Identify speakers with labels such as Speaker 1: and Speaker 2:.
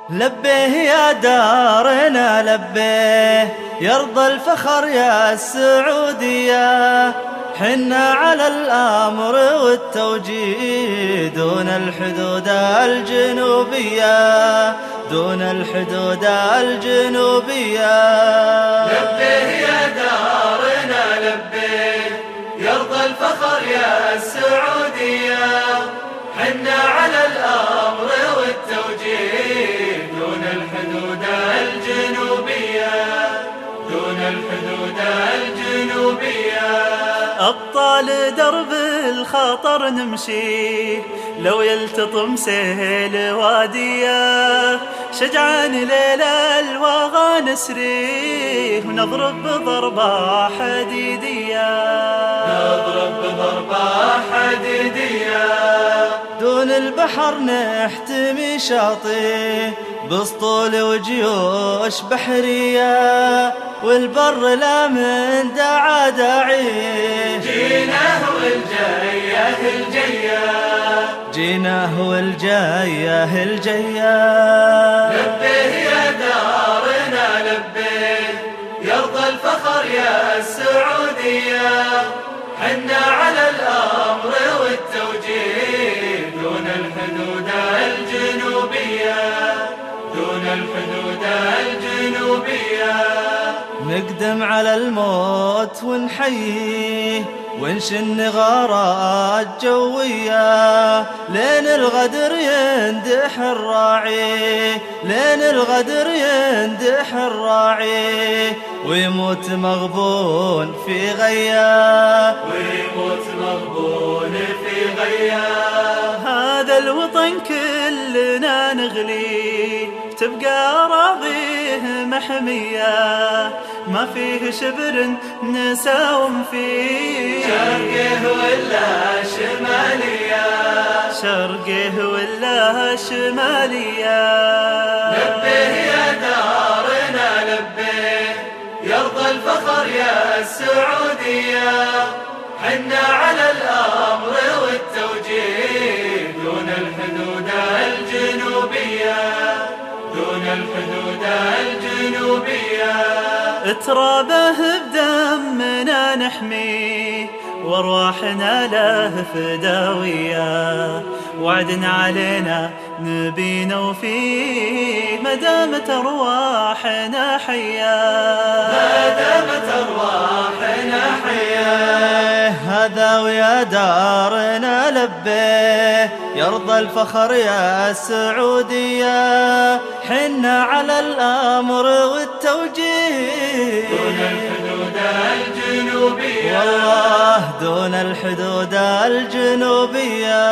Speaker 1: لبيه يا دارنا لبيه، يرضى الفخر يا السعودية. حنا على الأمر والتوجيه دون الحدود الجنوبية، دون الحدود الجنوبية.
Speaker 2: لبيه يا دارنا لبيه، يرضى الفخر يا السعودية. حنا على الأمر والتوجيه دون الحدود الجنوبية، دون الحدود الجنوبية.
Speaker 1: أبطال درب الخطر نمشي لو يلتطم سيل وادية. شجعان ليل الوغى نسري ونضرب بضربة حديدية،
Speaker 2: نضرب بضربة حديدية.
Speaker 1: دون البحر نحتمي شاطئ بسطول وجيوش بحرية، والبر لا من داعى داعي.
Speaker 2: جيناه والجاية الجية،
Speaker 1: جيناه والجاية الجية.
Speaker 2: لبيه يا دارنا لبيه، يرضى الفخر يا السعودية. حنا على الأمر والتوجيه دون الحدود الجنوبية، دون الحدود الجنوبية.
Speaker 1: نقدم على الموت ونحييه ونشن غارات جوية، لين الغدر يندح الراعي، لين الغدر يندح الراعي. ويموت مغبون في غياه،
Speaker 2: ويموت مغبون في غياه.
Speaker 1: هذا الوطن كلنا نغلي تبقى أراضيه محمية، ما فيه شبر نساوم فيه.
Speaker 2: شرقه ولا شمالية،
Speaker 1: شرقه ولا شمالية.
Speaker 2: لبيه يا دارنا لبيه، يرضى الفخر يا السعودية. حنا على الأمر والتوجيه دون الحدود الجنوبية، دون الحدود الجنوبية.
Speaker 1: ترابه بدمنا نحمي وارواحنا له فداوية، وعدنا علينا نبي نوفيه ما دامت ارواحنا حية،
Speaker 2: ما دامت ارواحنا حية.
Speaker 1: هذا ويا دارنا لبيه، يرضى الفخر يا السعودية. حنا على الأمر والتوجيه
Speaker 2: دون الحدود الجنوبية،
Speaker 1: والله دون الحدود الجنوبية.